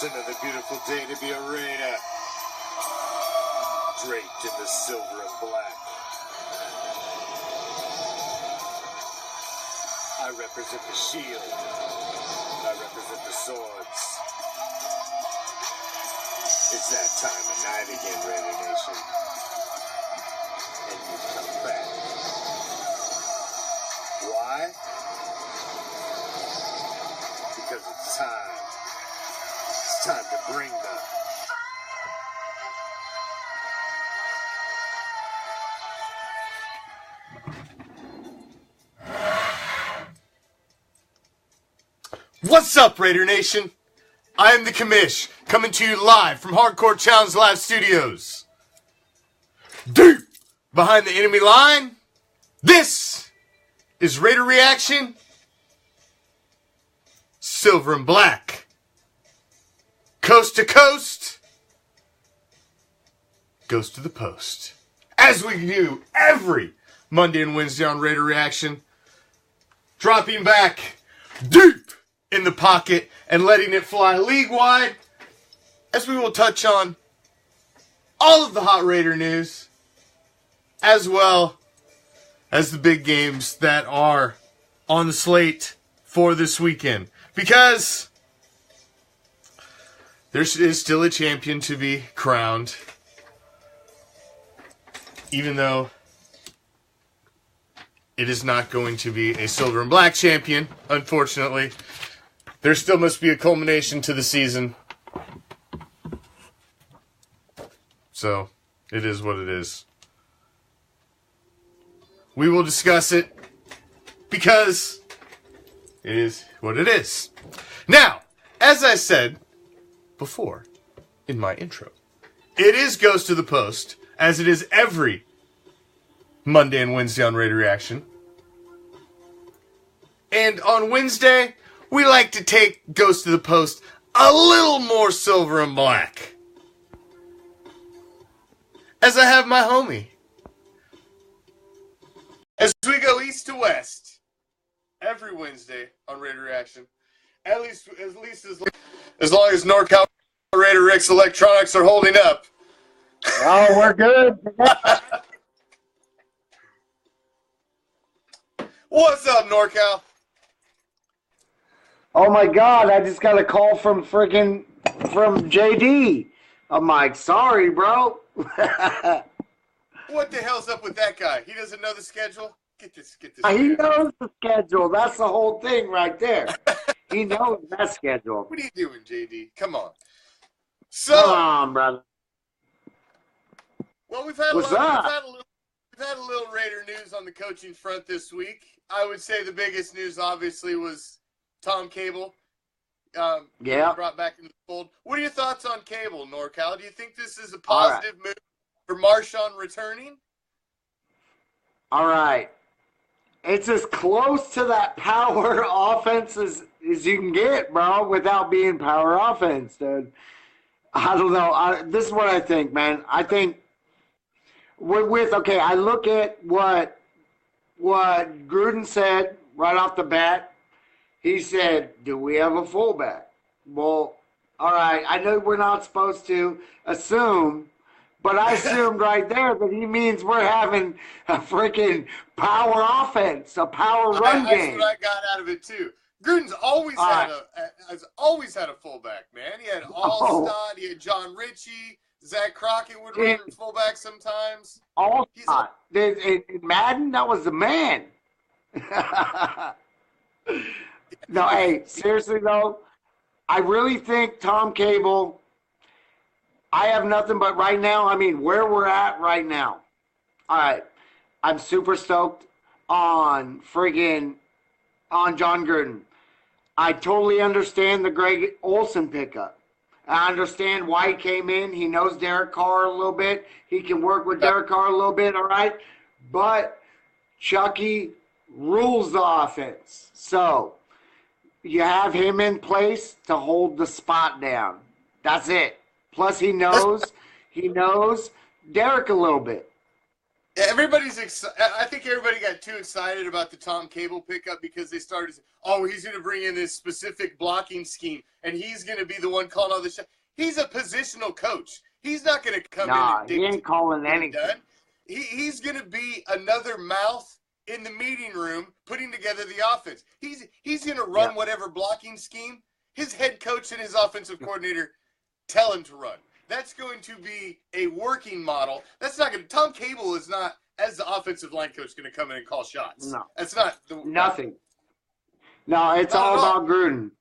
It's another beautiful day to be a Raider. Draped in the silver and black. I represent the shield. I represent the swords. It's that time of night again, Raider Nation. And you come back. Why? Because it's time. It's time to bring the... What's up, Raider Nation? I am the Commish, coming to you live from Hardcore Challenge Live Studios. Deep behind the enemy line, this is Raider Reaction, Silver and Black. Coast to coast, goes to the post. As we do every Monday and Wednesday on Raider Reaction, dropping back deep in the pocket and letting it fly league-wide, as we will touch on all of the hot Raider news, as well as the big games that are on the slate for this weekend. Because there is still a champion to be crowned, even though it is not going to be a silver and black champion, unfortunately. There still must be a culmination to the season. So, it is what it is. We will discuss it because it is what it is. Now, as I said before in my intro, it is Goes to the Post, as it is every Monday and Wednesday on Raider Reaction. And on Wednesday, we like to take Goes to the Post a little more silver and black. As I have my homie. As we go east to west, every Wednesday on Raider Reaction, at least as long as NorCal RaiderRick's electronics are holding up. Oh, we're good. What's up, NorCal? Oh my God, I just got a call from JD. I'm like, sorry, bro. What the hell's up with that guy? He doesn't know the schedule? Get this. He knows the schedule. That's the whole thing right there. He knows that schedule. What are you doing, JD? Come on. So, come on, brother. Well, we've had a little Raider news on the coaching front this week. I would say the biggest news, obviously, was Tom Cable. Brought back into the fold. What are your thoughts on Cable, NorCal? Do you think this is a positive move for Marshawn returning? All right. It's as close to that power offense as you can get, bro, without being power offense, dude. I don't know. This is what I think, man. I think I look at what Gruden said right off the bat. He said, do we have a fullback? Well, all right, I know we're not supposed to assume, but I assumed right there that he means we're having a freaking power offense, a power run game. That's what I got out of it, too. Gruden's has always had a fullback, man. He had Allstott, he had John Ritchie, Zach Crockett would run fullback sometimes. Allstott. In Madden, that was the man. No, hey, seriously, though, I really think Tom Cable, I have nothing but right now, I mean, where we're at right now. All right, I'm super stoked on John Gruden. I totally understand the Greg Olsen pickup. I understand why he came in. He knows Derek Carr a little bit. He can work with Derek Carr a little bit, all right? But Chucky rules the offense. So you have him in place to hold the spot down. That's it. Plus he knows Derek a little bit. Yeah, everybody's excited. I think everybody got too excited about the Tom Cable pickup because they started, oh, he's going to bring in this specific blocking scheme, and he's going to be the one calling all the shots. He's a positional coach. He's not going to come in and he ain't calling anything. He's going to be another mouth in the meeting room putting together the offense. He's going to run whatever blocking scheme his head coach and his offensive coordinator tell him to run. That's going to be a working model. That's not going to. Tom Cable is not, as the offensive line coach, going to come in and call shots. No, that's not nothing. No, it's all about Gruden.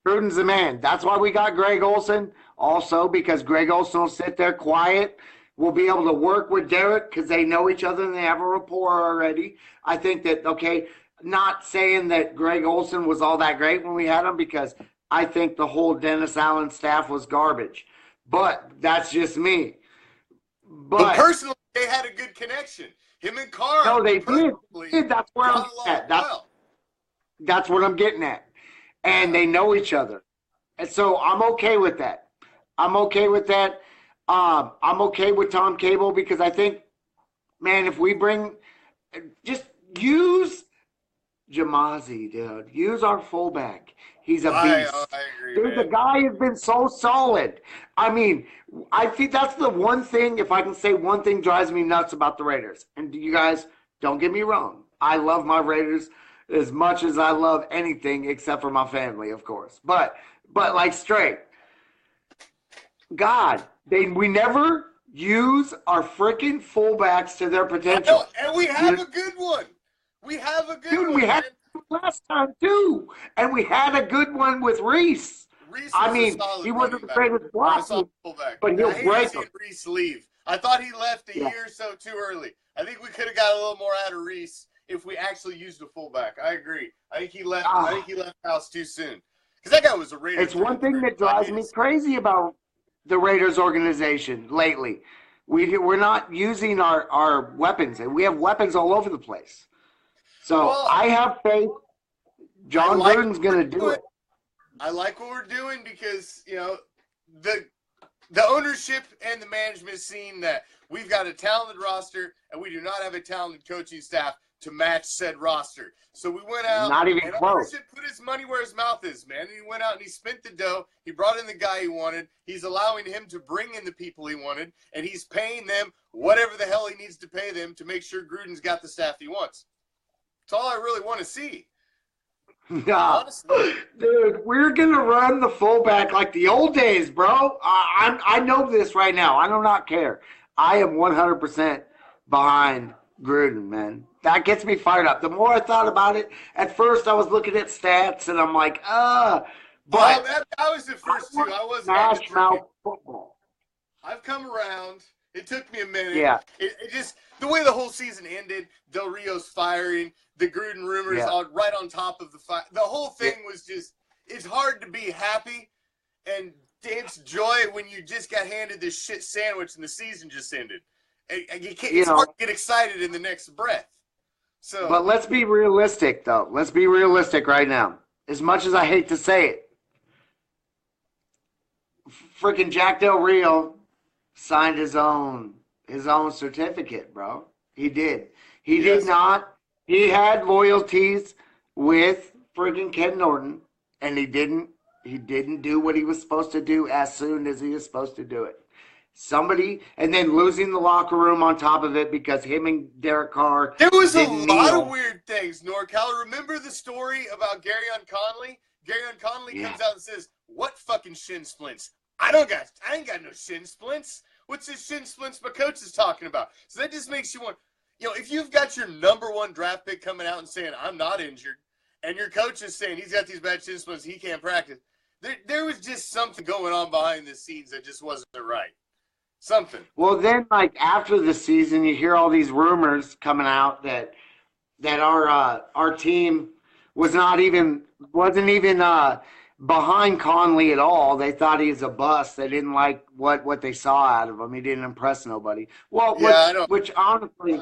Gruden's the man. That's why we got Greg Olson. Also, because Greg Olson will sit there quiet. We'll be able to work with Derek because they know each other and they have a rapport already. I think that, not saying that Greg Olson was all that great when we had him, because I think the whole Dennis Allen staff was garbage. But that's just me. But personally, they had a good connection. Him and Carl. No, they did. That's where I'm at. That's what I'm getting at. And they know each other. And so I'm okay with that. I'm okay with that. I'm okay with Tom Cable because I think, man, if we just use Jamazi, dude. Use our fullback. He's a beast. I agree, dude, the guy has been so solid. I mean, I think that's the one thing, if I can say one thing drives me nuts about the Raiders. And you guys, don't get me wrong. I love my Raiders as much as I love anything except for my family, of course. But like straight. God, we never use our freaking fullbacks to their potential. And we have a good one. We have a good one. We had last time too, and we had a good one with Reese. I mean, he wasn't the greatest blocker, but he'll break him. Reese leave. I thought he left a year or so too early. I think we could have got a little more out of Reese if we actually used a fullback. I agree. I think he left. I think he left the house too soon because that guy was a Raider. It's one thing that drives me crazy about the Raiders organization lately. We're not using our weapons, and we have weapons all over the place. So I have faith John Gruden's going to do it. I like what we're doing because, the ownership and the management seen that we've got a talented roster and we do not have a talented coaching staff to match said roster. So we went out and ownership put his money where his mouth is, man. And he went out and he spent the dough. He brought in the guy he wanted. He's allowing him to bring in the people he wanted, and he's paying them whatever the hell he needs to pay them to make sure Gruden's got the staff he wants. That's all I really want to see. Yeah, dude, we're gonna run the fullback like the old days, bro. I know this right now. I do not care. I am 100% behind Gruden, man. That gets me fired up. The more I thought about it, at first I was looking at stats and I'm like, but that was the first two. I wasn't smash mouth football. I've come around. It took me a minute. Yeah. It just the way the whole season ended, Del Rio's firing, the Gruden rumors right on top of the fire. The whole thing was just, it's hard to be happy and dance joy when you just got handed this shit sandwich and the season just ended. And you can't, it's hard to get excited in the next breath. So, but let's be realistic, though. Let's be realistic right now. As much as I hate to say it, freaking Jack Del Rio signed his own certificate, bro. He did. He did not. He had loyalties with friggin' Ken Norton, and he didn't do what he was supposed to do as soon as he was supposed to do it. And then losing the locker room on top of it because him and Derek Carr. There was a lot of weird things, NorCal. Remember the story about Garyon Conley? Garyon Conley comes out and says, "What fucking shin splints? I ain't got no shin splints. What's this shin splints my coach is talking about?" So that just makes you want, if you've got your number one draft pick coming out and saying, "I'm not injured," and your coach is saying he's got these bad shin splints, he can't practice, there was just something going on behind the scenes that just wasn't right. Something. Well, then, after the season, you hear all these rumors coming out that our team wasn't even behind Conley at all. They thought he was a bust. They didn't like what they saw out of him. He didn't impress nobody. Well, which honestly,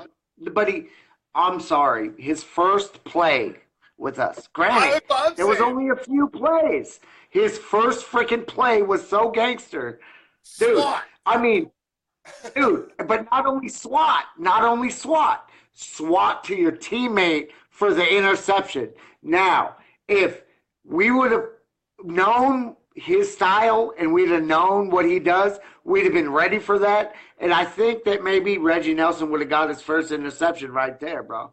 I'm sorry, his first play with us. Granted, there was only a few plays. His first freaking play was so gangster. Dude, I mean, Dude, but not only SWAT to your teammate for the interception. Now, if we would have known his style and we'd have known what he does, we'd have been ready for that. And I think that maybe Reggie Nelson would have got his first interception right there, bro.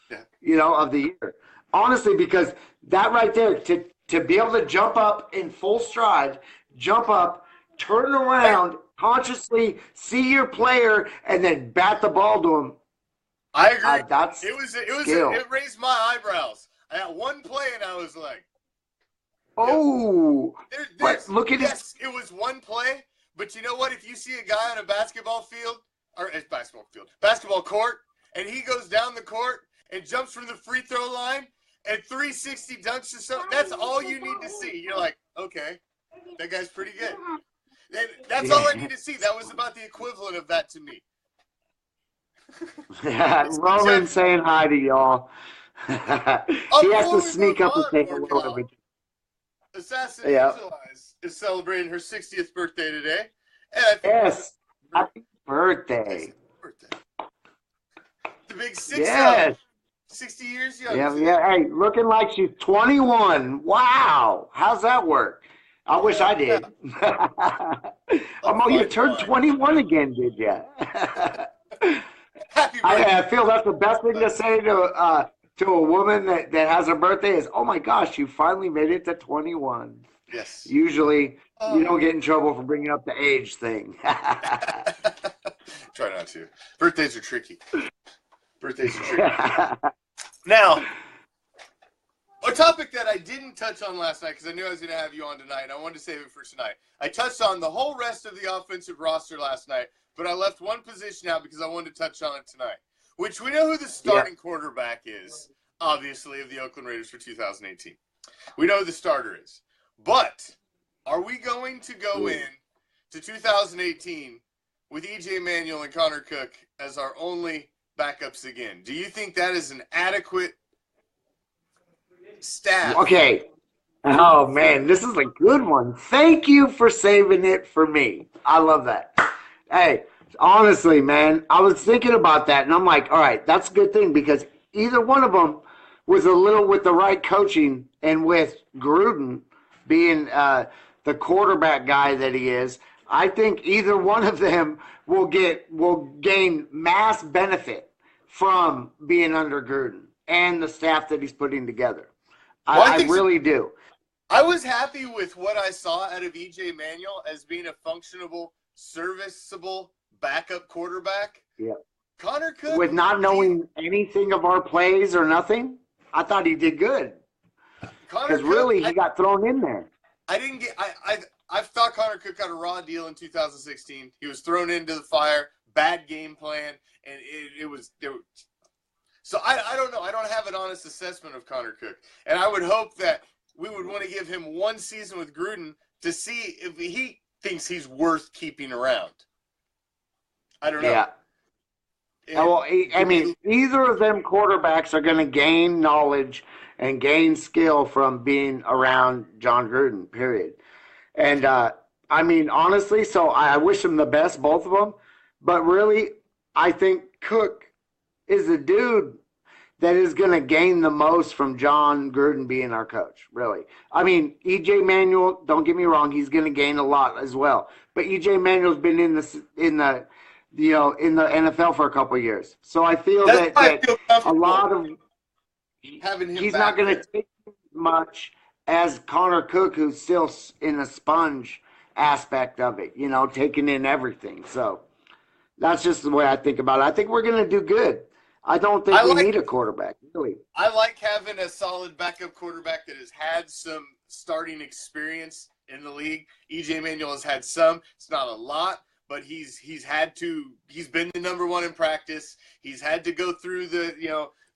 Yeah. Of the year. Honestly, because that right there, to be able to jump up in full stride, jump up, turn around, consciously see your player, and then bat the ball to him. I agree. Skill. It raised my eyebrows. I got one play and I was like, oh, but look at yes, it was one play, but you know what? If you see a guy on a basketball court, and he goes down the court and jumps from the free throw line and 360 dunks or something, that's all you need to see. You're like, okay, that guy's pretty good. And that's all I need to see. That was about the equivalent of that to me. Roman saying hi to y'all. He has to sneak up and say hello every time. Assassin Angelize is celebrating her 60th birthday today. And yes. Happy birthday. The big 60. Yes. 60 years young. Yeah. Hey, looking like she's 21. Wow. How's that work? I wish I did. You turned 21 again, did you? Happy birthday. I feel that's the best thing to say to a woman that has a birthday is, oh my gosh, you finally made it to 21. Yes. Usually you don't get in trouble for bringing up the age thing. Try not to. Birthdays are tricky. Now, a topic that I didn't touch on last night because I knew I was going to have you on tonight, and I wanted to save it for tonight. I touched on the whole rest of the offensive roster last night, but I left one position out because I wanted to touch on it tonight, which we know who the starting quarterback is, obviously, of the Oakland Raiders for 2018. We know who the starter is. But are we going to go in to 2018 with E.J. Manuel and Connor Cook as our only backups again? Do you think that is an adequate staff? Okay. Oh, man, this is a good one. Thank you for saving it for me. I love that. Hey, honestly, man, I was thinking about that, and I'm like, all right, that's a good thing because either one of them was a little with the right coaching and with Gruden being the quarterback guy that he is, I think either one of them will gain mass benefit from being under Gruden and the staff that he's putting together. I really do. I was happy with what I saw out of E.J. Manuel as being a functional, serviceable backup quarterback. Yeah. Connor Cook, with not knowing anything of our plays or nothing, I thought he did good. Because really, he got thrown in there. I thought Connor Cook got a raw deal in 2016. He was thrown into the fire, bad game plan, and it was. So I don't know. I don't have an honest assessment of Connor Cook, and I would hope that we would want to give him one season with Gruden to see if he thinks he's worth keeping around. I don't know. Yeah. Well, I mean, either of them quarterbacks are going to gain knowledge and gain skill from being around John Gruden, period. And, I mean, honestly, so I wish them the best, both of them. But really, I think Cook is the dude that is going to gain the most from John Gruden being our coach, really. I mean, E.J. Manuel, don't get me wrong, he's going to gain a lot as well. But E.J. Manuel's been in the NFL for a couple of years. So I feel that a lot of he's not going to take much as Connor Cook, who's still in the sponge aspect of it, taking in everything. So that's just the way I think about it. I think we're going to do good. I don't think we need a quarterback, really. I like having a solid backup quarterback that has had some starting experience in the league. E.J. Manuel has had some. It's not a lot, but he's been the number one in practice. He's had to go through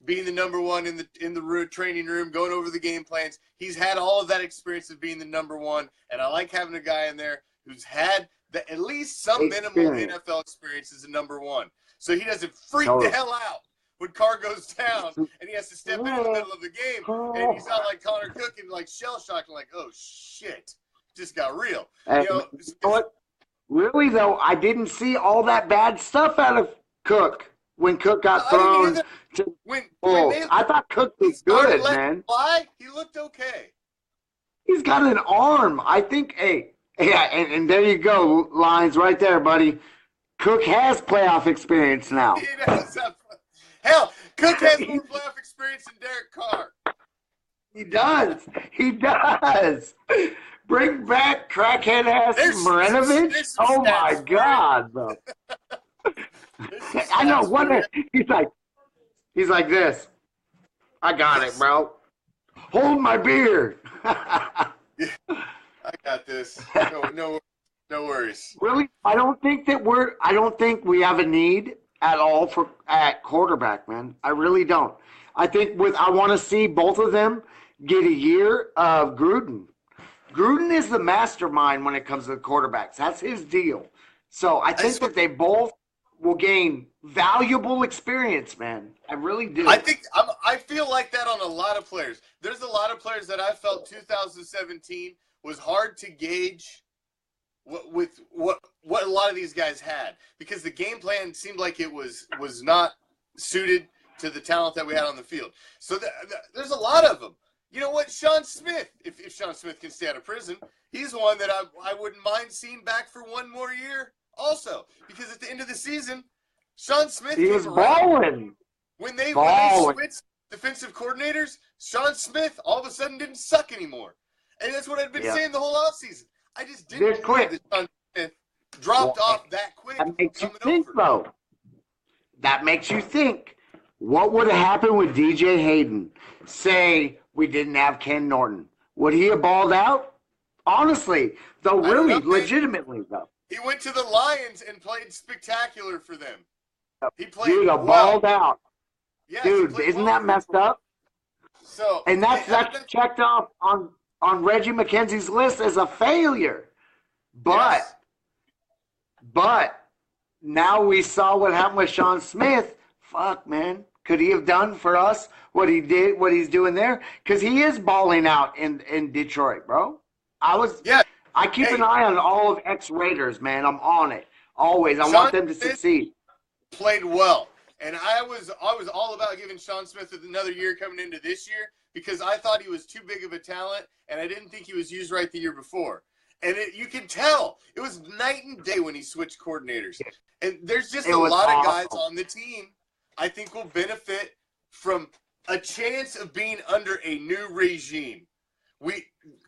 being the number one in the training room, going over the game plans. He's had all of that experience of being the number one, and I like having a guy in there who's had at least some minimal NFL experience as a number one, so he doesn't freak the hell out when Carr goes down and he has to step in the middle of the game, and he's not like Connor Cook and like shell shocked and like, oh shit, just got real. You know what? Really, though, I didn't see all that bad stuff out of Cook when Cook got I didn't thrown either. to When Bulls. they I thought Cook he was started good, letting man. it fly, he looked okay. He's got an arm. I think, hey, yeah, and there you go, lines right there, buddy. Cook has playoff experience now. He does have, hell, Cook has more playoff experience than Derek Carr. He does. He does. Bring back crackhead ass Marinovic. There's some Oh my stats for God, bro. There's some I know stats what for he's like this. I got it, bro. Hold my beer. I got this. No worries. Really, I don't think we have a need at all at quarterback, man. I really don't. I want to see both of them get a year of Gruden. Gruden is the mastermind when it comes to the quarterbacks. That's his deal. So I think that they both will gain valuable experience, man. I really do. I feel like that on a lot of players. There's a lot of players that I felt 2017 was hard to gauge what a lot of these guys had, because the game plan seemed like it was not suited to the talent that we had on the field. So there's a lot of them. You know what? Sean Smith, if Sean Smith can stay out of prison, he's one that I wouldn't mind seeing back for one more year also, because at the end of the season, Sean Smith he was balling. When they switched defensive coordinators, Sean Smith all of a sudden didn't suck anymore. And that's what I've been saying the whole offseason. I just didn't believe that Sean Smith dropped off that quick. That makes you think, though. That makes you think. What would have happened with DJ Hayden? Say we didn't have Ken Norton. Would he have balled out? Honestly, though, really, legitimately, though. He went to the Lions and played spectacular for them. He played balled out. Yes, dude, isn't that messed up? So, and that's checked off on Reggie McKenzie's list as a failure. But now we saw what happened with Sean Smith. Fuck, man. Could he have done for us what he did, what he's doing there? Because he is balling out in Detroit, bro. I keep an eye on all of ex-Raiders, man. I'm on it. Always. I want them to succeed. Played well. And I was all about giving Sean Smith another year coming into this year, because I thought he was too big of a talent, and I didn't think he was used right the year before. And you can tell. It was night and day when he switched coordinators. And there's just a lot of guys on the team I think will benefit from a chance of being under a new regime.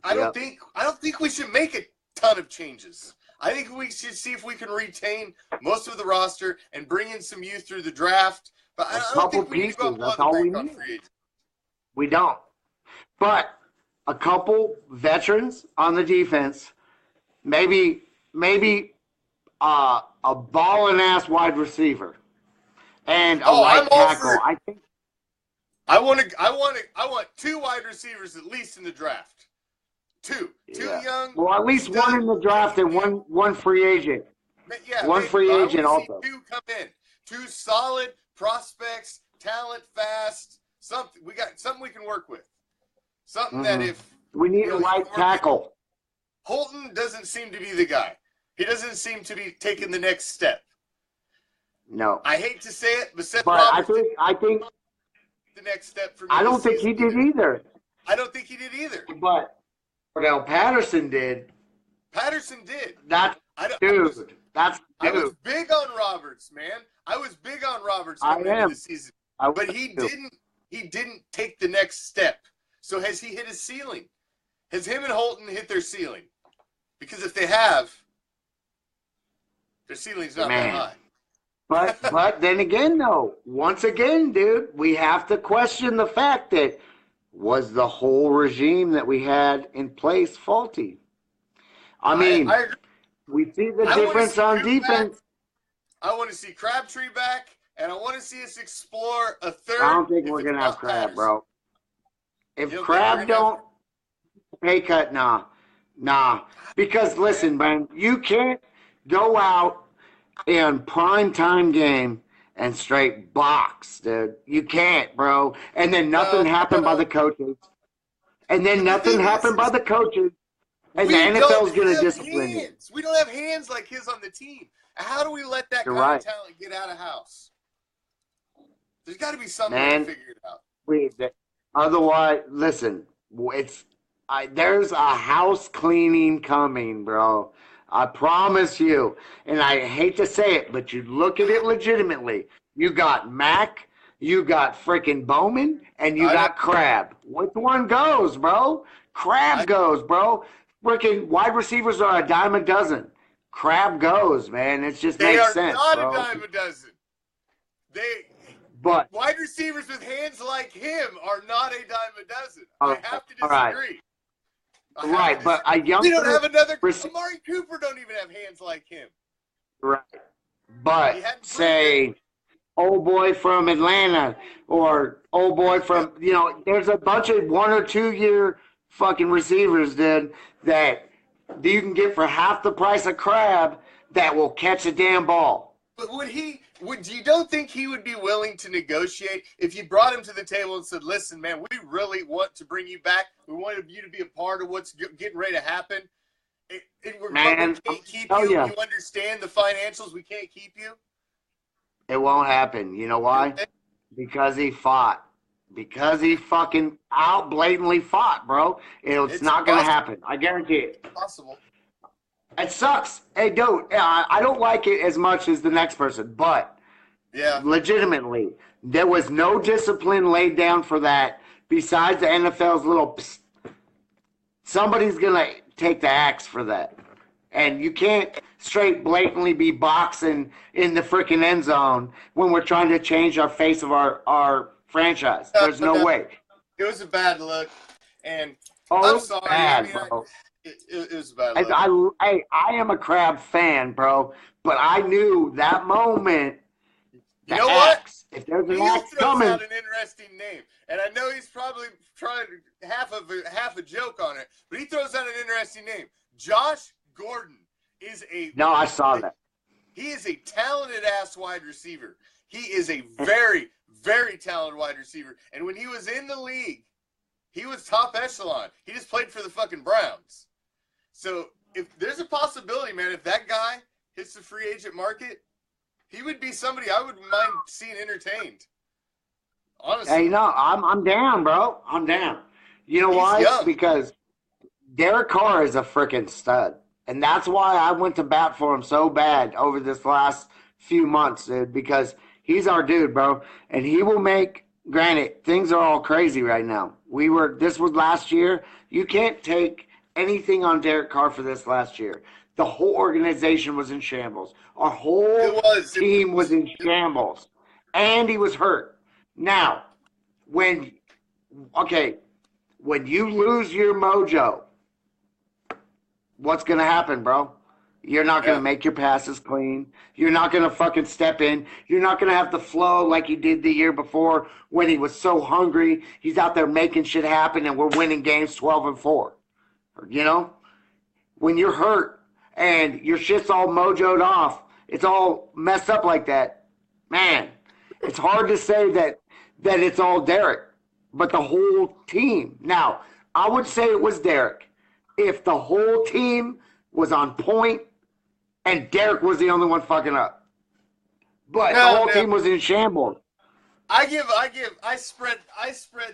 I don't think we should make a ton of changes. I think we should see if we can retain most of the roster and bring in some youth through the draft. But I don't think we need to go up that's all we need. We don't. But a couple veterans on the defense, maybe a ballin' ass wide receiver, and a right tackle. I want 2 wide receivers at least in the draft. Two young. Well, at least one in the draft and one free agent. Yeah, one free agent also. 2 come in. 2 solid prospects, talent, fast. Something we can work with. Something that if we need a right tackle. Holton doesn't seem to be the guy. He doesn't seem to be taking the next step. No. I hate to say it, but Seth Roberts I think the next step for me. I don't think he did either. I don't think he did either. But Cordell Patterson did. Patterson did. I was big on Roberts, man. I was big on Roberts coming into the season. But he didn't take the next step. So has he hit his ceiling? Has him and Holton hit their ceiling? Because if they have, their ceiling's not that high. But then again, though, once again, dude, we have to question the fact that was the whole regime that we had in place faulty? I mean, we see the difference on defense. I want to see Crabtree back, and I want to see us explore a third. I don't think we're going to have Crab, bro. If Crab don't pay cut, nah. Because, listen, man, you can't go out in primetime game and straight box, dude. You can't, bro. And then nothing happened by the coaches. And the NFL is going to discipline you. We don't have hands like his on the team. How do we let that You're kind right. of talent get out of house? There's got to be something to figure it out. Otherwise, listen, there's a house cleaning coming, bro. I promise you. And I hate to say it, but you look at it legitimately. You got Mac, you got freaking Bowman, and you got Crab. Which one goes, bro? Crab goes, bro. Freaking wide receivers are a dime a dozen. Crab goes, man. It just makes sense, bro. They are not a dime a dozen. But wide receivers with hands like him are not a dime a dozen. I have to disagree. Right, but a younger... We don't have another... Amari Cooper don't even have hands like him. Right. But, say, old boy from Atlanta or old boy from... You know, there's a bunch of 1 or 2 year fucking receivers, dude, that you can get for half the price of Crab that will catch a damn ball. But you don't think he would be willing to negotiate if you brought him to the table and said, listen, man, we really want to bring you back. We wanted you to be a part of what's getting ready to happen. We can't keep you. You understand the financials. We can't keep you. It won't happen. You know why? Because he fought. Because he fucking blatantly fought, bro. It's not going to happen. I guarantee it. It's possible. It sucks. Hey, dude, I don't like it as much as the next person, but legitimately, there was no discipline laid down for that besides the NFL's little psst. Somebody's going to take the axe for that. And you can't straight blatantly be boxing in the freaking end zone when we're trying to change our face of our franchise. There's no way. It was a bad look. And I'm sorry. Bad, bro. It was a bad look. I am a Crab fan, bro, but I knew that moment. You know what? If there's an axe coming, out an interesting name, and I know he's probably trying half a joke on it, but he throws out an interesting name. Josh Gordon is I saw that. He is a talented ass wide receiver. He is a very, very talented wide receiver, and when he was in the league, he was top echelon. He just played for the fucking Browns. So if there's a possibility, man, if that guy hits the free agent market, he would be somebody I would mind seeing entertained. Honestly. Hey, no, I'm down, bro. I'm down. You know why? Young. Because Derek Carr is a freaking stud. And that's why I went to bat for him so bad over this last few months, dude, because he's our dude, bro. And he will make, granted, things are all crazy right now. This was last year. You can't take anything on Derek Carr for this last year. The whole organization was in shambles. Our whole team was in shambles. And he was hurt. Now, when you lose your mojo, what's going to happen, bro? You're not going to make your passes clean. You're not going to fucking step in. You're not going to have the flow like he did the year before when he was so hungry. He's out there making shit happen and we're winning games 12-4. You know? When you're hurt and your shit's all mojoed off, it's all messed up like that, man, it's hard to say that it's all Derek, but the whole team. Now, I would say it was Derek if the whole team was on point and Derek was the only one fucking up. But the whole team was in shambles. I spread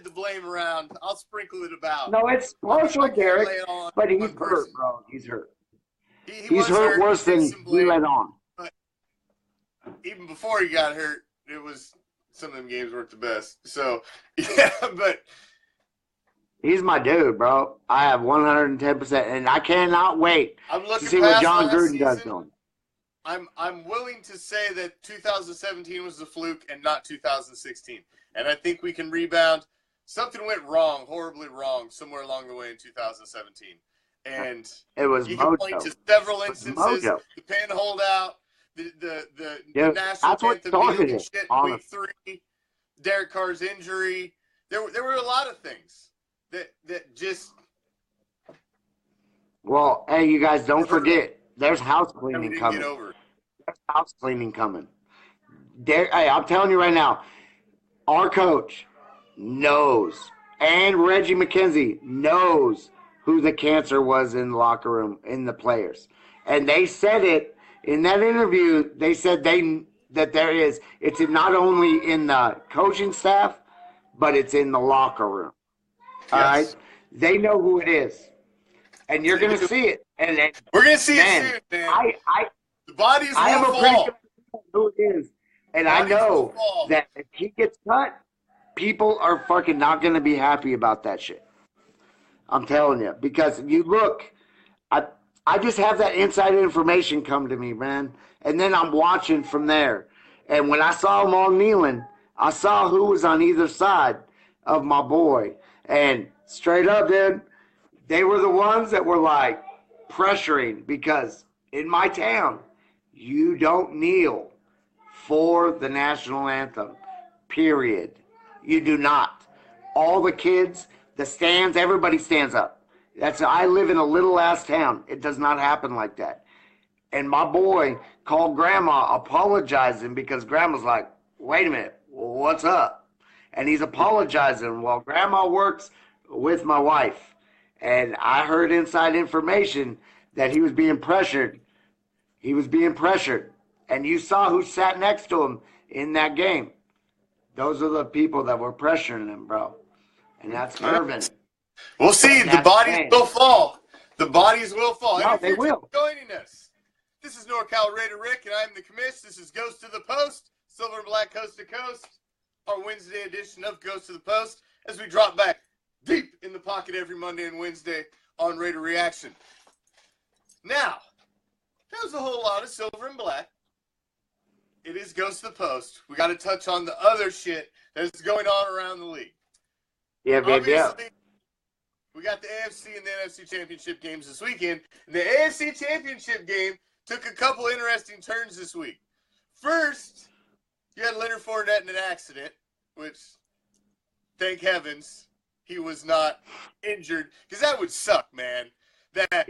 the blame around. I'll sprinkle it about. No, it's partial Derek, but he's hurt, bro. He's hurt. He's hurt worse than he let on. But even before he got hurt, some of them games weren't the best. So, yeah, but he's my dude, bro. I have 110%, and I cannot wait to see what John Gruden does to him. I'm willing to say that 2017 was a fluke and not 2016. And I think we can rebound. Something went wrong, horribly wrong, somewhere along the way in 2017. And it was you can point to several instances. The pin holdout, the national anthem being shit in week 3, Derek Carr's injury. There were a lot of things that just. Well, hey, you guys, don't forget. There's house cleaning coming. There's house cleaning coming. Hey, I'm telling you right now, our coach knows, and Reggie McKenzie knows who the cancer was in the locker room, in the players. And they said it in that interview. They said that there is. It's not only in the coaching staff, but it's in the locker room. All right, they know who it is, and you're going to see it. And we're going to see it soon, man. The bodies will fall. Who it is, and I know that if he gets cut, people are fucking not going to be happy about that shit. I'm telling you, because you look, I just have that inside information come to me, man, and then I'm watching from there. And when I saw them all kneeling, I saw who was on either side of my boy, and straight up, dude, they were the ones that were like pressuring, because in my town, you don't kneel for the national anthem, period. You do not. All the kids, the stands, everybody stands up. I live in a little ass town. It does not happen like that. And my boy called Grandma apologizing because Grandma's like, wait a minute, what's up? And he's apologizing. Well, Grandma works with my wife. And I heard inside information that he was being pressured. He was being pressured. And you saw who sat next to him in that game. Those are the people that were pressuring him, bro. And that's Irvin. We'll see. The bodies will fall. The bodies will fall. No, they will. Joining us. This is NorCal RaiderRick, and I'm the Commish. This is Ghost to the Post, Silver and Black Coast to Coast, our Wednesday edition of Ghost to the Post, as we drop back deep in the pocket every Monday and Wednesday on Raider Reaction. Now, that was a whole lot of silver and black. It is Ghost to the Post. We got to touch on the other shit that's going on around the league. Yeah, baby. Obviously, we got the AFC and the NFC Championship games this weekend. And the AFC Championship game took a couple interesting turns this week. First, you had Leonard Fournette in an accident, which, thank heavens, he was not injured. Because that would suck, man. I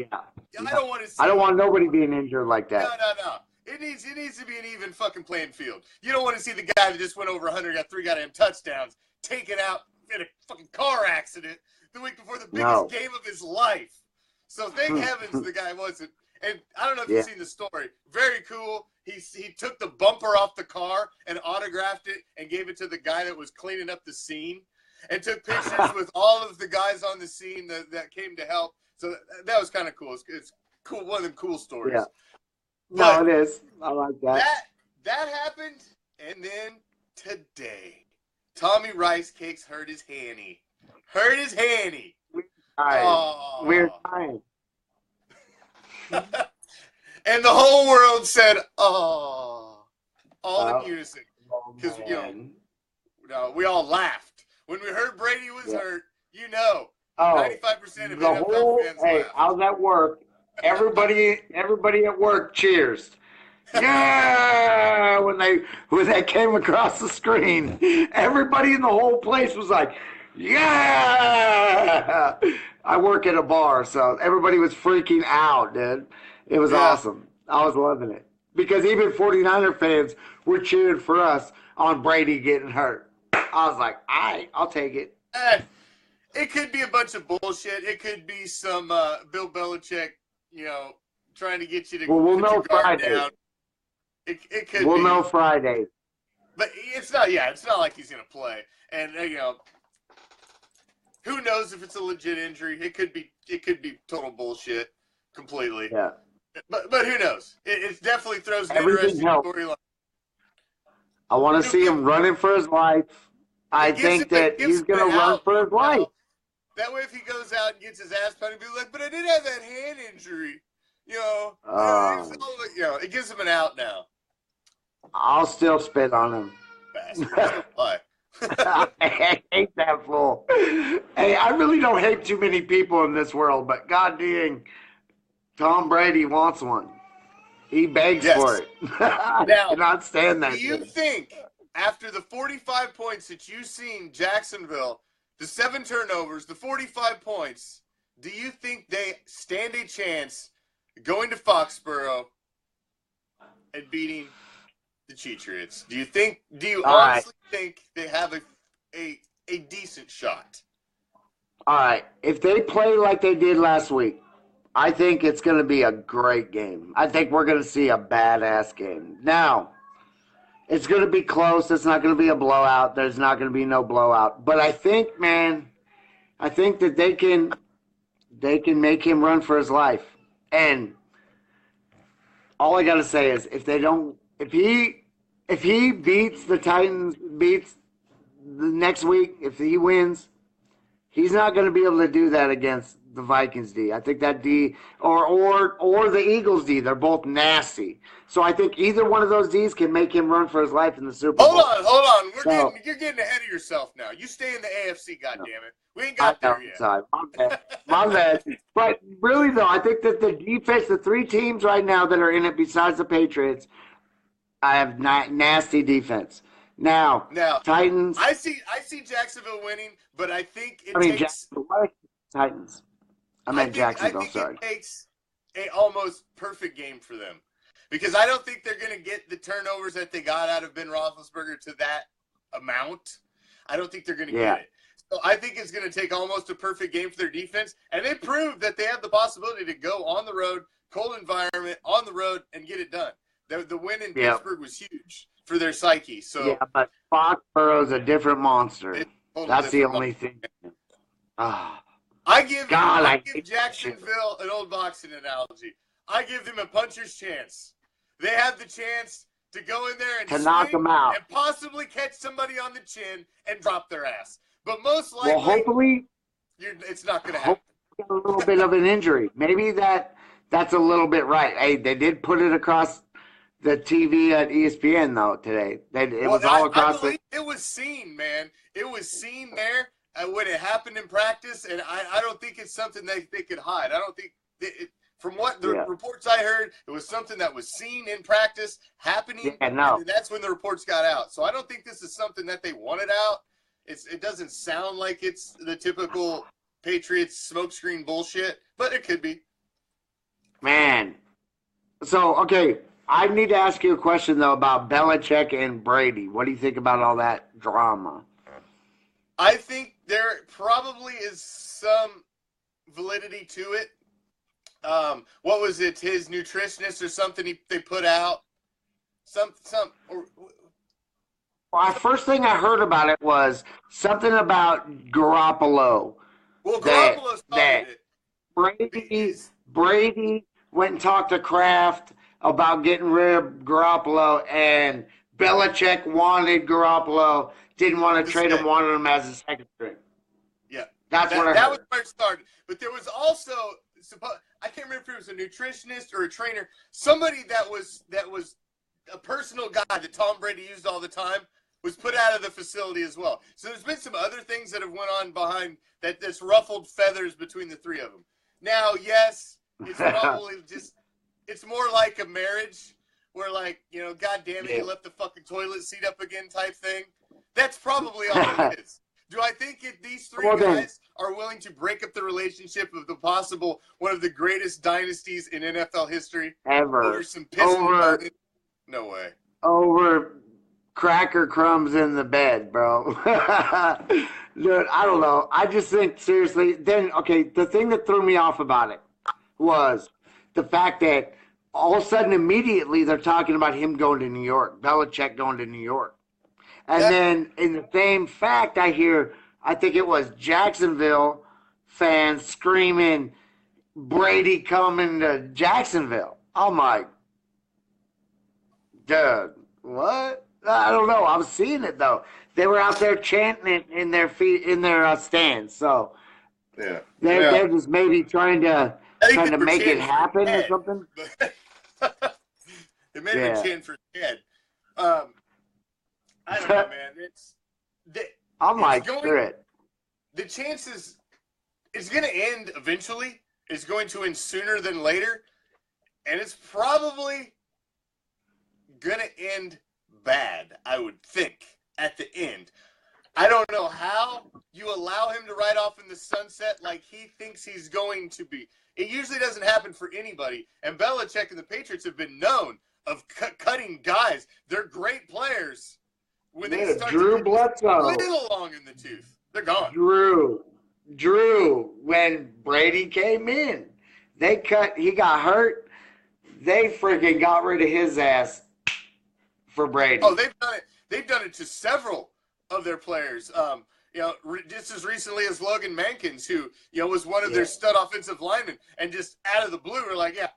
don't want to see. I don't want nobody being injured like that. No. It needs to be an even fucking playing field. You don't want to see the guy that just went over 100, got 3 goddamn touchdowns, taken out in a fucking car accident the week before the biggest game of his life. So thank heavens the guy wasn't. And I don't know if you've seen the story. Very cool. He took the bumper off the car and autographed it and gave it to the guy that was cleaning up the scene, and took pictures with all of the guys on the scene that came to help. So that was kind of cool. It's cool. One of them cool stories. Yeah. But no, it is. I like that. That happened, and then today, Tommy Rice Cakes hurt his hanny. Weird time. And the whole world said, "Oh," all in unison, because we all laughed when we heard Brady was hurt. 95% of NFL fans laughed. How's that work? Everybody at work cheers. Yeah, when they came across the screen, everybody in the whole place was like, yeah. I work at a bar, so everybody was freaking out, dude. It was awesome. I was loving it. Because even 49er fans were cheering for us on Brady getting hurt. I was like, I'll take it. It could be a bunch of bullshit. It could be some Bill Belichick, trying to get you to we'll put know your guard Friday. down. It could We'll be. know Friday. But it's not like he's going to play. And, who knows if it's a legit injury. It could be total bullshit completely. Yeah. But who knows? It definitely throws an Everything interesting helps. storyline. I want to see him running for his life. I think that he's going to run for his life. That way, if he goes out and gets his ass punched, he'll be like, but I did have that hand injury. It gives him an out now. I'll still spit on him. Bastard. I hate that fool. Hey, I really don't hate too many people in this world, but god dang, Tom Brady wants one. He begs for it. I cannot stand that. Do you think, after the 45 points that you've seen Jacksonville, the 7 turnovers, the 45 points, do you think they stand a chance going to Foxborough and beating the Cheatriots? Do you honestly think they have a decent shot? All right. If they play like they did last week, I think it's going to be a great game. I think we're going to see a badass game. Now, it's going to be close. It's not going to be a blowout. There's not going to be no blowout. But I think, man, I think that they can make him run for his life. And all I got to say is if he beats the Titans, beats the next week, if he wins, he's not going to be able to do that against the Vikings D. I think that D or the Eagles D, they're both nasty. So I think either one of those Ds can make him run for his life in the Super Bowl. Hold on. You're getting ahead of yourself now. You stay in the AFC, goddammit. We ain't got there yet. Sorry. My bad. But really, though, I think that the defense, the three teams right now that are in it besides the Patriots, I have nasty defense. Now, Titans. I see Jacksonville winning, but I think it takes Titans. I meant Jacksonville. Sorry. It takes a almost perfect game for them because I don't think they're going to get the turnovers that they got out of Ben Roethlisberger to that amount. I don't think they're going to get it. So I think it's going to take almost a perfect game for their defense, and they proved that they have the possibility to go on the road, cold environment, on the road, and get it done. The win in Pittsburgh was huge for their psyche. So yeah, but Foxborough's a different monster. That's the only thing. I give Jacksonville an old boxing analogy. I give them a puncher's chance. They have the chance to go in there and knock them out and possibly catch somebody on the chin and drop their ass. But most likely, hopefully, it's not going to happen. A little bit of an injury. Maybe that's a little bit right. Hey, they did put it across the TV at ESPN though today. It was all across. It was seen, man. It was seen there when it happened in practice, and I don't think it's something they could hide. I don't think from what the reports I heard, it was something that was seen in practice happening, and that's when the reports got out. So I don't think this is something that they wanted out. It doesn't sound like it's the typical Patriots smokescreen bullshit, but it could be. Man. So, okay, I need to ask you a question, though, about Belichick and Brady. What do you think about all that drama? I think there probably is some validity to it. What was it? His nutritionist or something they put out? Well, first thing I heard about it was something about Garoppolo. Well, Garoppolo started it. Brady went and talked to Kraft about getting rid of Garoppolo, and Belichick wanted Garoppolo, didn't want to trade him, wanted him as a second string. Yeah. That was where it started. But there was also, I can't remember if it was a nutritionist or a trainer, somebody that was a personal guy that Tom Brady used all the time, was put out of the facility as well. So there's been some other things that have went on behind that's ruffled feathers between the three of them. Now, yes, it's probably it's more like a marriage where, like, you know, God damn it, you left the fucking toilet seat up again type thing. That's probably all it is. Do I think these three guys are willing to break up the relationship of the possible one of the greatest dynasties in NFL history ever over some piss and blood? No way. Over cracker crumbs in the bed, bro. Dude, I don't know. I just think, seriously, the thing that threw me off about it was the fact that all of a sudden, immediately, they're talking about him going to New York, Belichick going to New York. And then in the same fact, I think it was Jacksonville fans screaming, Brady coming to Jacksonville. I'm like, dude, what? I don't know. I was seeing it though. They were out there chanting it in their stands. So they're just maybe trying to make it happen or something. They made him chant for Ted. I don't know, man. I'm like, screw it. The chances it's going to end eventually. It's going to end sooner than later, and it's probably going to end bad, I would think, at the end. I don't know how you allow him to ride off in the sunset like he thinks he's going to be. It usually doesn't happen for anybody, and Belichick and the Patriots have been known of cutting guys. They're great players. When they start Drew Bledsoe. a little long in the tooth, they're gone. Drew when Brady came in. He got hurt. They freaking got rid of his ass for Brady. Oh, they've done it. They've done it to several of their players. Just as recently as Logan Mankins, who was one of their stud offensive linemen, and just out of the blue, we're like, yeah,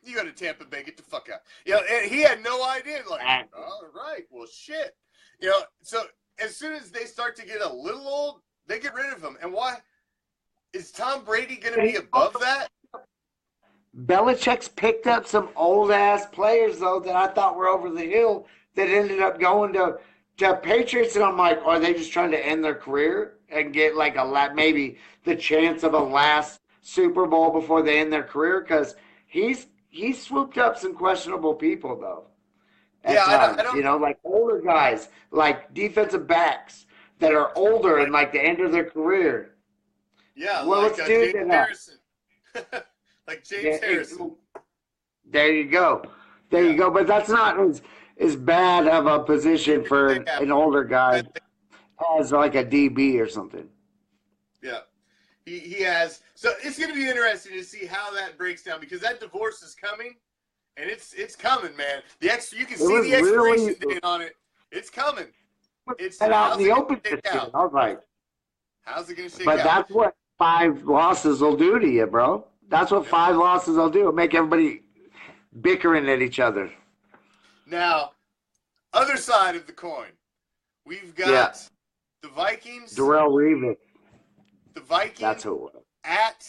you go to Tampa Bay, get the fuck out. And he had no idea. Like, all right, well, shit. So as soon as they start to get a little old, they get rid of him. And why? Is Tom Brady going to be above that? Belichick's picked up some old-ass players, though, that I thought were over the hill that ended up going to Patriots. And I'm like, are they just trying to end their career and get like maybe the chance of a last Super Bowl before they end their career? Because he's swooped up some questionable people, though. I don't, like older guys, like defensive backs that are older and like the end of their career. Yeah, well, like let's do James Harrison. Like James Harrison. There you go. There you go. But that's not as bad of a position for an older guy as like a DB or something. Yeah. He has. So it's going to be interesting to see how that breaks down, because that divorce is coming, and it's coming, man. You can see the expiration date on it. It's coming. It's out in the open. All right. How's it going to shake out? But that's what 5 losses will do to you, bro. That's what 5 losses will do. It'll make everybody bickering at each other. Now, other side of the coin, we've got the Vikings. Darrell Revis. The Vikings. That's who it was. At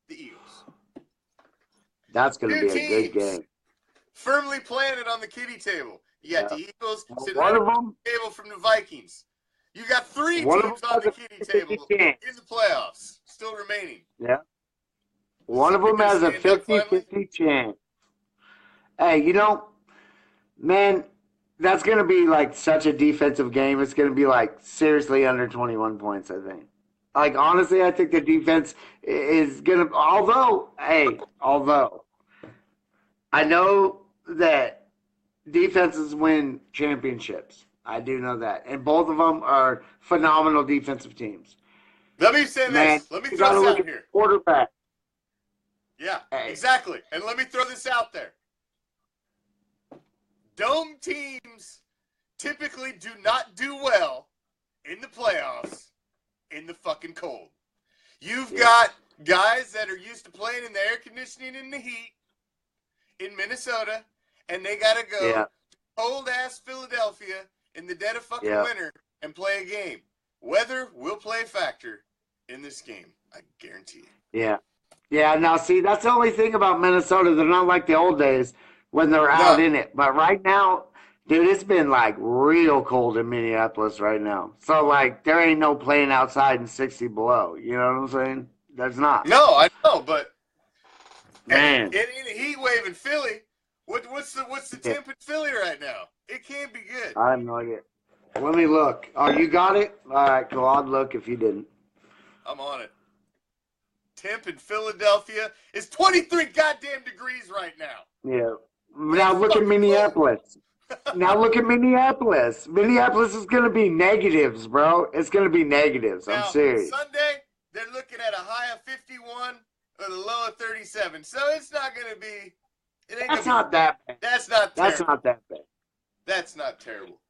the Eagles. That's going to be a good game. Firmly planted on the kiddie table. You got the Eagles sitting on the table from the Vikings. You got 3 teams on the kiddie table in the playoffs, still remaining. Yeah. One of them has a 50-50 chance. Hey, man, that's going to be like such a defensive game. It's going to be like seriously under 21 points, I think. Like, honestly, I think the defense is going to, although I know that defenses win championships. I do know that. And both of them are phenomenal defensive teams. Let me say this. Let me throw this out here. Quarterback. Yeah, exactly. And let me throw this out there. Dome teams typically do not do well in the playoffs in the fucking cold. You've got guys that are used to playing in the air conditioning and the heat in Minnesota, and they got to go to cold-ass Philadelphia in the dead of fucking winter and play a game. Weather will play a factor in this game. I guarantee it. Yeah. Yeah, now see, that's the only thing about Minnesota. They're not like the old days when they're out in it. But right now, dude, it's been like real cold in Minneapolis right now. So, like, there ain't no playing outside in 60 below. You know what I'm saying? There's not. No, I know, but man, in a heat wave in Philly, what's the temp in Philly right now? It can't be good. I have no idea. Let me look. Oh, you got it? All right, cool. I'll look if you didn't. I'm on it. Temp in Philadelphia is 23 goddamn degrees right now. Yeah. Now look at Minneapolis. Now look at Minneapolis. Minneapolis is going to be negatives, bro. It's going to be negatives. I'm serious. Sunday, they're looking at a high of 51 or the low of 37. So it's not going to be. That's not that bad. That's not terrible. That's not that bad. That's not terrible.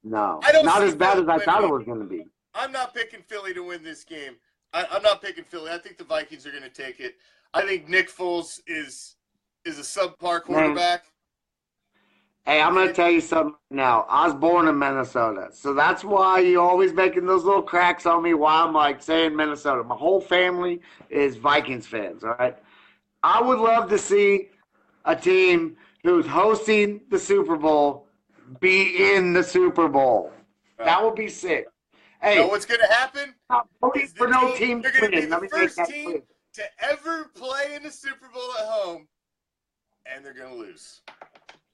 No. Not as bad as I thought it was going to be. I'm not picking Philly to win this game. I'm not picking Philly. I think the Vikings are going to take it. I think Nick Foles is a subpar quarterback. Hey, I'm going to tell you something now. I was born in Minnesota, so that's why you always making those little cracks on me while I'm like saying Minnesota. My whole family is Vikings fans, all right? I would love to see a team who's hosting the Super Bowl be in the Super Bowl. That would be sick. Hey, you know what's going to happen? For no team they're going to be the first team to ever play in the Super Bowl at home, and they're going to lose.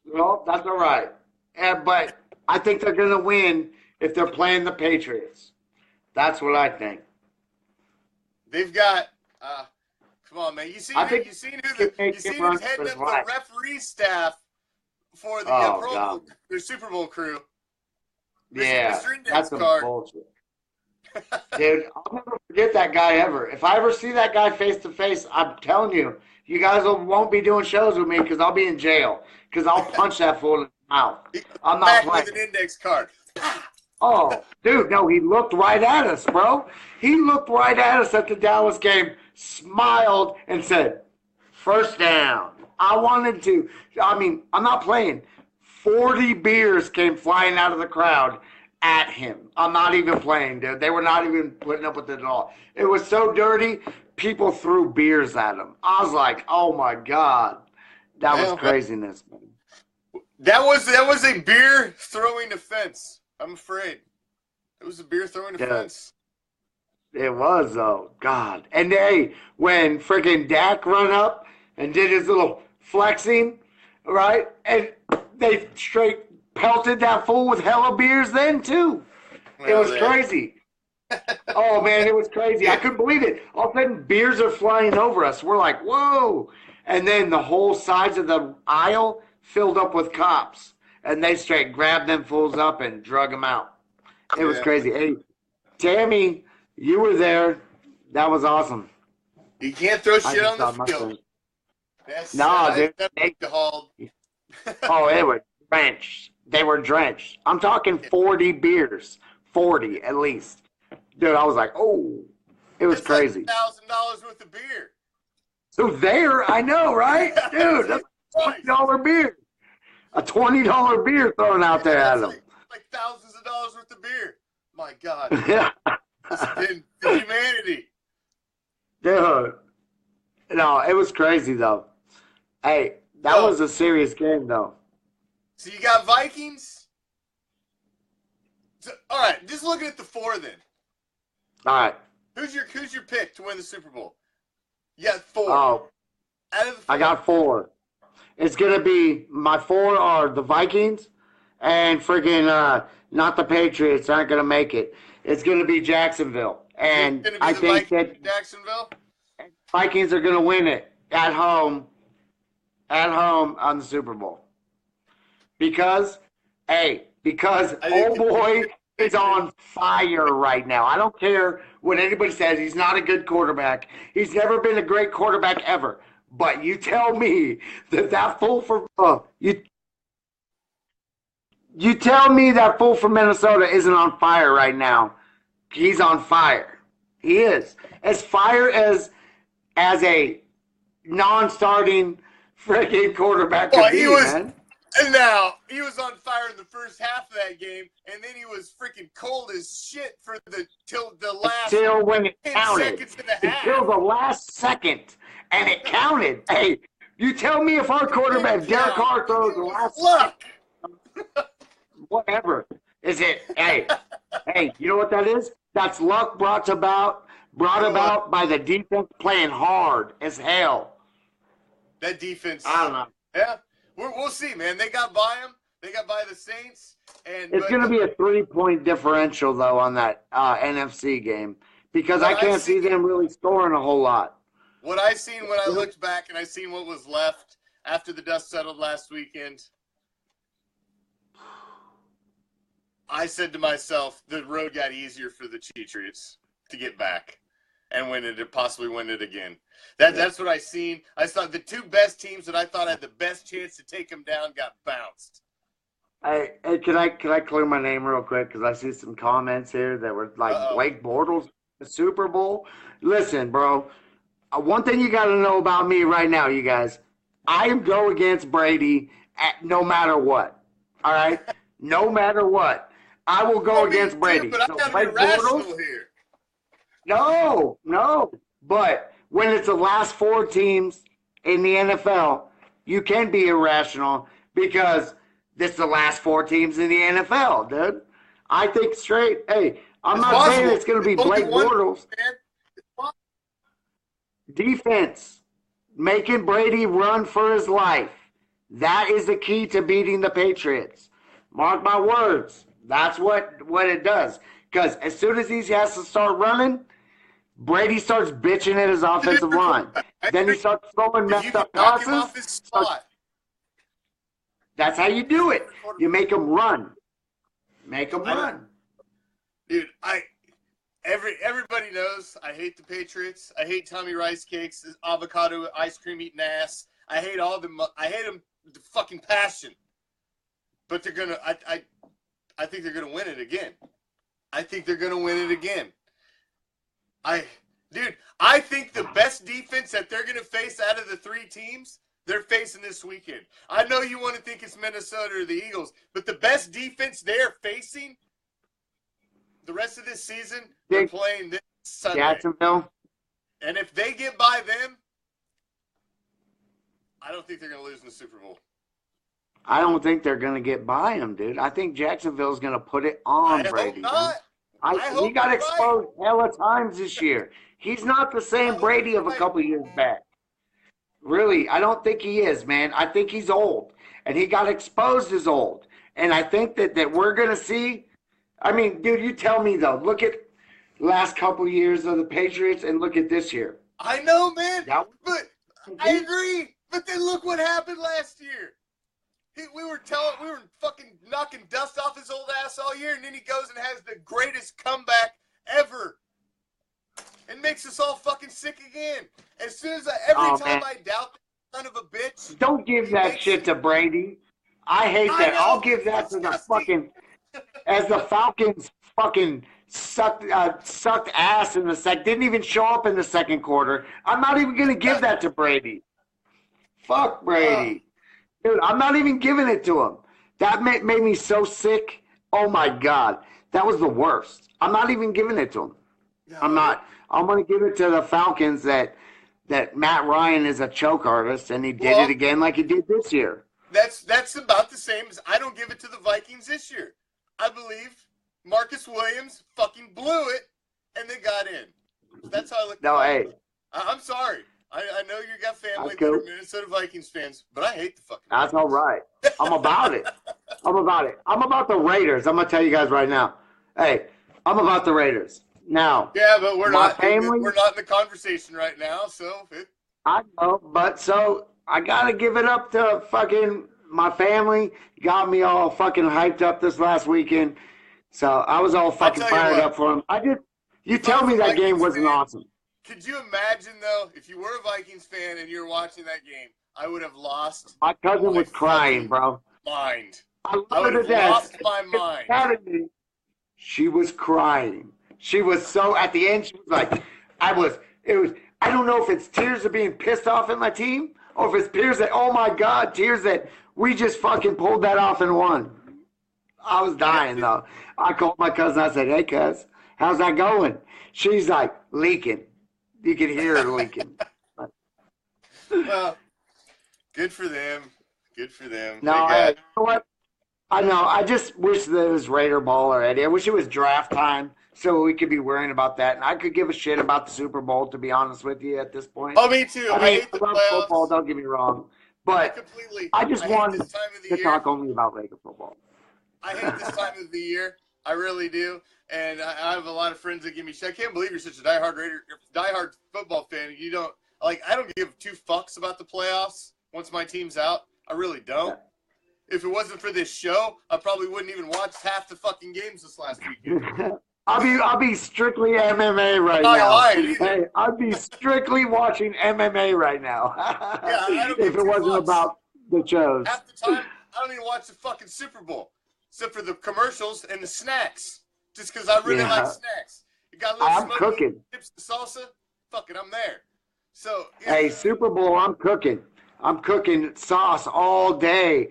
Well, that's all right. But I think they're going to win if they're playing the Patriots. That's what I think. They've got come on, man. You seen who's heading up the referee staff for the their Super Bowl crew? Yeah, that's some bullshit. Dude, I'll never forget that guy ever. If I ever see that guy face to face, I'm telling you, you guys won't be doing shows with me because I'll be in jail. Because I'll punch that fool in the mouth. I'm not Back playing. with an index card. Oh, dude, no, he looked right at us, bro. He looked right at us at the Dallas game, smiled, and said, "First down." I'm not playing. 40 beers came flying out of the crowd at him. I'm not even playing, dude. They were not even putting up with it at all. It was so dirty, people threw beers at him. I was like, oh my God. That was craziness, man. That was a beer throwing offense. I'm afraid. It was a beer throwing offense. It was, though. God. And hey, when freaking Dak run up and did his little flexing, right? And they straight pelted that fool with hella beers then, too. It was crazy. Oh, man, it was crazy. I couldn't believe it. All of a sudden, beers are flying over us. We're like, whoa. And then the whole sides of the aisle filled up with cops. And they straight grabbed them fools up and drug them out. It was crazy. Hey, Tammy, you were there. That was awesome. You can't throw shit on the field. No, dude. Oh, they were drenched. They were drenched. I'm talking 40 beers. 40 at least. Dude, I was like, oh, it was crazy. $1,000 worth of beer. So there, I know, right? Dude, that's a $20 beer. A $20 beer thrown out there at them. Like thousands of dollars worth of beer. My God. Yeah. It's been humanity. Dude. No, it was crazy, though. Hey, that was a serious game, though. So you got Vikings? So, all right, just looking at the four then. All right. Who's your pick to win the Super Bowl? You got four. Oh, out of the four. I got four. It's going to be, my four are the Vikings and freaking not the Patriots aren't going to make it. It's going to be Jacksonville. And I think that Jacksonville? Vikings are going to win it at home on the Super Bowl. Because old boy is on fire right now. I don't care what anybody says. He's not a good quarterback. He's never been a great quarterback ever. But you tell me that fool from you tell me that fool from Minnesota isn't on fire right now. He's on fire. He is as fire as a non-starting freaking quarterback could be, man. And now he was on fire in the first half of that game, and then he was freaking cold as shit till the last when it 10 counted. seconds of the half. Until the last second, and it counted. Hey, you tell me if our quarterback Derek Carr throws the last luck, whatever is it? Hey, you know what that is? That's luck brought about by the defense playing hard as hell. That defense. I don't know. Yeah. We'll see, man. They got by him. They got by the Saints. It's going to be a 3-point differential, though, on that NFC game because I can't see them really scoring a whole lot. What I seen when I looked back and I seen what was left after the dust settled last weekend, I said to myself, the road got easier for the Patriots to get back and possibly win it again. That's what I seen. I thought the two best teams that I thought had the best chance to take them down got bounced. Hey, can I clear my name real quick? Because I see some comments here that were like Blake Bortles, the Super Bowl. Listen, bro, one thing you got to know about me right now, you guys, I go against Brady no matter what. All right? No matter what. I will go against Brady. But I'm not irrational here. No. But when it's the last four teams in the NFL, you can be irrational because this is the last four teams in the NFL, dude. I think straight. Hey, I'm not saying it's going to be Blake Bortles. Defense, making Brady run for his life. That is the key to beating the Patriots. Mark my words. That's what it does. Because as soon as he has to start running, Brady starts bitching at his offensive line. Then he starts throwing messed up passes. That's how you do it. You make him run. Make him run. Dude, Everybody knows I hate the Patriots. I hate Tommy Rice Cakes, avocado ice cream eating ass. I hate all them. I hate them with the fucking passion. But they're gonna. I think they're gonna win it again. I think they're gonna win it again. Dude, I think the best defense that they're gonna face out of the three teams they're facing this weekend. I know you want to think it's Minnesota or the Eagles, but the best defense they're facing the rest of this season, they're playing this Sunday. Jacksonville. And if they get by them, I don't think they're going to lose in the Super Bowl. I don't think they're going to get by them, dude. I think Jacksonville's going to put it on Brady. I hope not. He got exposed hella times this year. He's not the same Brady of a couple years back. Really, I don't think he is, man. I think he's old. And he got exposed as old. And I think that we're going to see. I mean, dude, you tell me, though. Look at last couple years of the Patriots and look at this year. I know, man. But I agree. But then look what happened last year. We were fucking knocking dust off his old ass all year, and then he goes and has the greatest comeback ever. And makes us all fucking sick again. As soon as every time I doubt that son of a bitch. Don't give that shit to Brady. I hate that. I'll give that to the fucking. As the Falcons fucking sucked ass in the didn't even show up in the second quarter. I'm not even gonna give that to Brady. Fuck Brady, dude. I'm not even giving it to him. That made me so sick. Oh my god, that was the worst. I'm not even giving it to him. No. I'm not. I'm gonna give it to the Falcons that Matt Ryan is a choke artist and he did it again like he did this year. That's about the same as I don't give it to the Vikings this year. I believe Marcus Williams fucking blew it, and they got in. That's how I look at it. I'm sorry. I know you got family that are Minnesota Vikings fans, but I hate the fucking That's all right. I'm about it. I'm about the Raiders. I'm going to tell you guys right now. Hey, I'm about the Raiders. Now. Yeah, but we're not in the conversation right now, so. I know, but so I got to give it up to fucking my family. Got me all fucking hyped up this last weekend. So I was all fucking fired up for them. You tell me that game wasn't awesome. Could you imagine, though, if you were a Vikings fan and you were watching that game, I would have lost. My cousin was crying, bro. Mind. I would have lost my mind. She was crying. She was so, at the end, she was like, I don't know if it's tears of being pissed off at my team or if it's tears that, oh my God, tears that we just fucking pulled that off and won. I was dying, though. I called my cousin. I said, hey, cuz, how's that going? She's like, leaking. You can hear her leaking. Well, good for them. Good for them. No, you know what? I know. I just wish that it was Raider ball already. I wish it was draft time so we could be worrying about that. And I could give a shit about the Super Bowl, to be honest with you, at this point. Oh, me too. I hate the love playoffs. football, don't get me wrong. But I just wanted to talk only about Raider football. I hate this time of the year. I really do. And I have a lot of friends that give me shit. I can't believe you're such a diehard football fan. You don't I don't give two fucks about the playoffs once my team's out. I really don't. If it wasn't for this show, I probably wouldn't even watch half the fucking games this last weekend. I'll be strictly MMA right now. Hey, I'd be strictly watching MMA right now. If it wasn't about the shows. Half the time, I don't even watch the fucking Super Bowl, except for the commercials and the snacks. Just because I really like snacks. You got a little cooking. Chips and salsa. Fuck it, I'm there. So hey, Super Bowl, I'm cooking. I'm cooking sauce all day.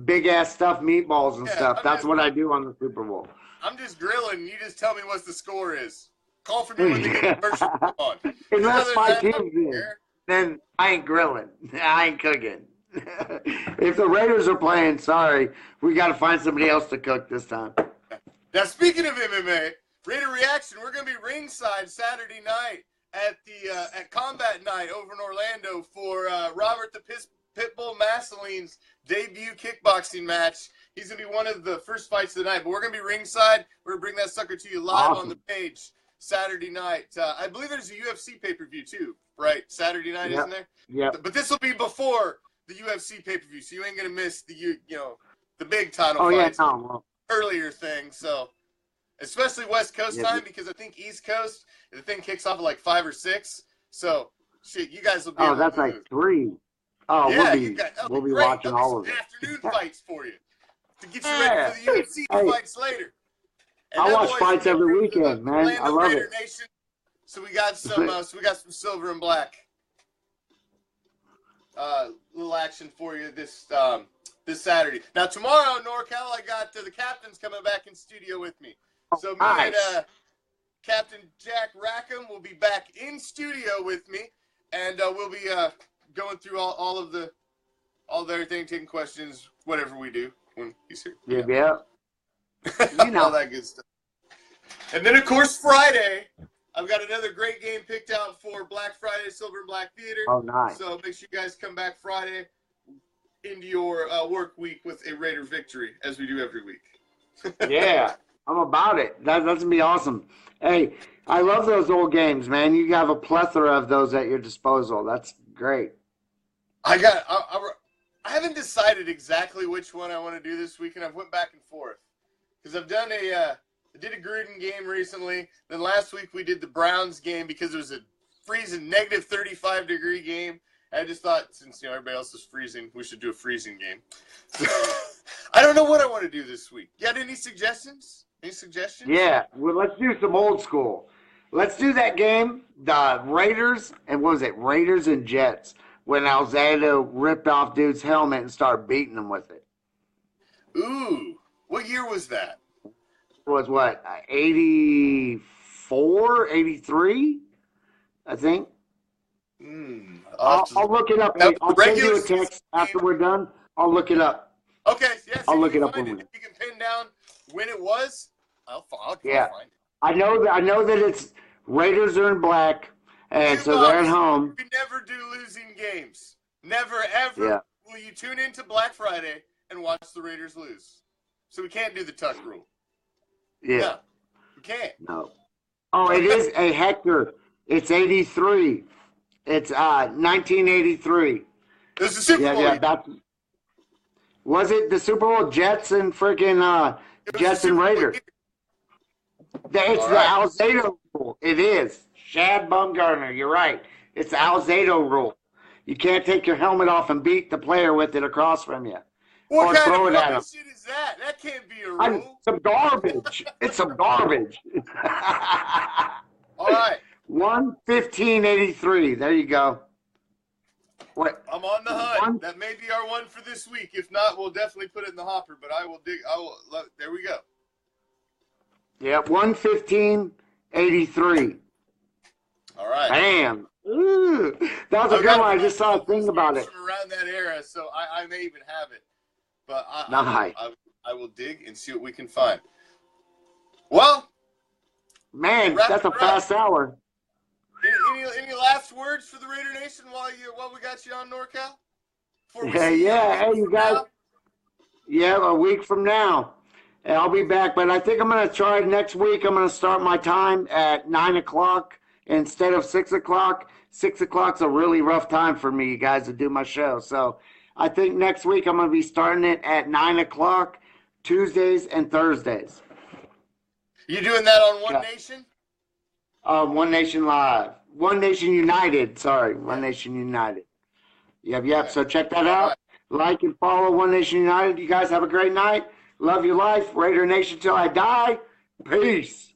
Big ass stuffed meatballs and stuff. That's what I do on the Super Bowl. I'm just grilling. You just tell me what the score is. Call for me when the commercial comes on. Unless my team's in, then I ain't grilling. I ain't cooking. If the Raiders are playing, sorry, we got to find somebody else to cook this time. Now, speaking of MMA, Raider Reaction, we're going to be ringside Saturday night at Combat Night over in Orlando for Robert the Pitbull Masseline's debut kickboxing match. He's going to be one of the first fights of the night, but we're going to be ringside. We're going to bring that sucker to you live on the page Saturday night. I believe there's a UFC pay-per-view too, right? Saturday night, isn't there? Yeah. But this will be before the UFC pay-per-view, so you ain't going to miss the big title fights. Yeah, no. Earlier thing, so especially West Coast time, because I think East Coast, the thing kicks off at like 5 or 6. So, shit, you guys will be able that's to. like 3. Oh, Yeah, we'll be great. watching There'll be all of some it. afternoon fights for you to get you ready for the UFC fights later. And I that, watch boys, fights we get every through weekend, man. I Orlando love Raider it. Nation. So we got some silver and black little action for you this Saturday. Now tomorrow, NorCal, I got the captains coming back in studio with me. So me and Captain Jack Rackham will be back in studio with me, and we'll be going through all of everything, taking questions, whatever we do when he's here. Yeah. All that good stuff. And then, of course, Friday, I've got another great game picked out for Black Friday, Silver and Black Theater. Oh, nice. So make sure you guys come back Friday into your work week with a Raider victory, as we do every week. Yeah, I'm about it. That's going to be awesome. Hey, I love those old games, man. You have a plethora of those at your disposal. That's great. I haven't decided exactly which one I want to do this week, and I've went back and forth. Because I've done I did a Gruden game recently. Then last week we did the Browns game because it was a freezing negative 35-degree game. I just thought, since everybody else is freezing, we should do a freezing game. I don't know what I want to do this week. You got any suggestions? Any suggestions? Yeah, well, let's do some old school. Let's do that game, the Raiders, and what was it, Raiders and Jets, when Alzado ripped off dude's helmet and started beating him with it. Ooh, what year was that? It was what, 84, 83, I think. I'll look it up. Now, I'll send you a text after we're done. I'll look it up. Okay, yes. I'll look it up. If you can pin down when it was, I'll find it. I know that it's Raiders are in black, and so they're at home. We never do losing games. Never, ever will you tune into Black Friday and watch the Raiders lose. So we can't do the tuck rule. Yeah. No, we can't. No. Oh, it is a Hector. It's 83. It's 1983. It was the Super Bowl. Was it the Super Bowl? Jets and freaking Jets and Raiders. It's the Alzado rule. It is. Shad Bumgarner, you're right. It's the Alzado rule. You can't take your helmet off and beat the player with it across from you. What kind of fucking shit is that? That can't be a rule. Some garbage. It's some garbage. All right. 1/15/83. There you go. What? I'm on the hunt. That may be our one for this week. If not, we'll definitely put it in the hopper. But I will dig. There we go. Yeah, 1/15/83. All right. Bam. Ooh, that was a good one. I just saw a thing about it. From around that era, so I may even have it. But I will dig and see what we can find. Well, man, that's a fast hour. Any last words for the Raider Nation while we got you on NorCal? Hey, you guys. Yeah, a week from now. And I'll be back, but I think I'm going to try next week. I'm going to start my time at 9 o'clock instead of 6 o'clock. 6 o'clock's a really rough time for me, you guys, to do my show. So I think next week I'm going to be starting it at 9 o'clock, Tuesdays and Thursdays. You doing that on One Nation? One Nation Live. One Nation United. Sorry, One Nation United. Yep. So check that out. Like and follow One Nation United. You guys have a great night. Love your life. Raider Nation till I die. Peace.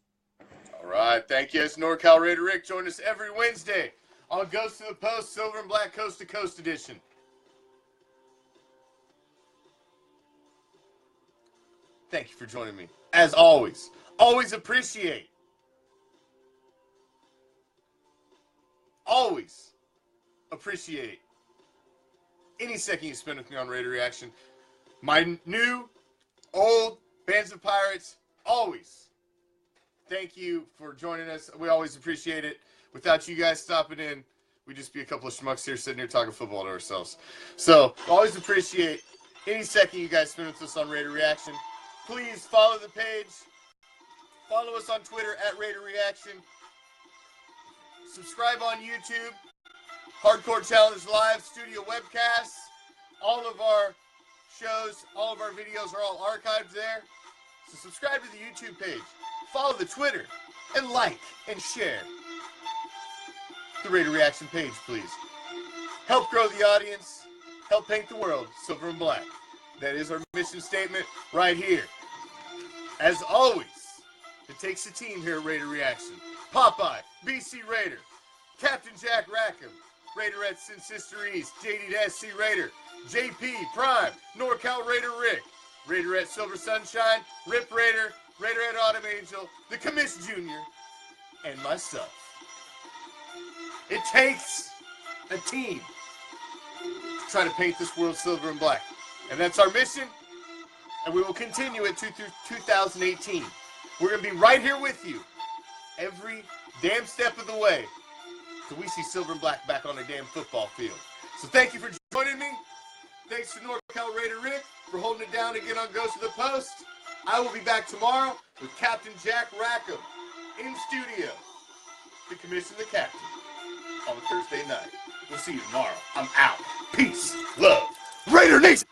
All right. Thank you. It's NorCal RaiderRick. Join us every Wednesday on Ghost to the Post, Silver and Black Coast to Coast edition. Thank you for joining me. As always. Always appreciate. Always appreciate any second you spend with me on Raider Reaction. My new, old Bands of Pirates, always thank you for joining us. We always appreciate it. Without you guys stopping in, we'd just be a couple of schmucks here sitting here talking football to ourselves. So, always appreciate any second you guys spend with us on Raider Reaction. Please follow the page. Follow us on Twitter at Raider Reaction. Subscribe on YouTube. Hardcore Challenge Live Studio Webcasts. All of our shows, all of our videos are all archived there. So subscribe to the YouTube page, follow the Twitter, and like and share the Raider Reaction page, please. Help grow the audience, help paint the world silver and black. That is our mission statement right here. As always, it takes a team here at Raider Reaction. Popeye, BC Raider, Captain Jack Rackham, Raiderettes and Sister East, JD to SC Raider, JP, Prime, NorCal RaiderRick, Raiderette Silver Sunshine, Rip Raider, Raiderette Autumn Angel, the Commish Jr., and myself. It takes a team to try to paint this world silver and black. And that's our mission, and we will continue it through 2018. We're going to be right here with you every damn step of the way till we see silver and black back on a damn football field. So thank you for joining me. Thanks to NorCal RaiderRick for holding it down again on Ghost of the Post. I will be back tomorrow with Captain Jack Rackham in studio to commission the captain on Thursday night. We'll see you tomorrow. I'm out. Peace, love, Raider Nation.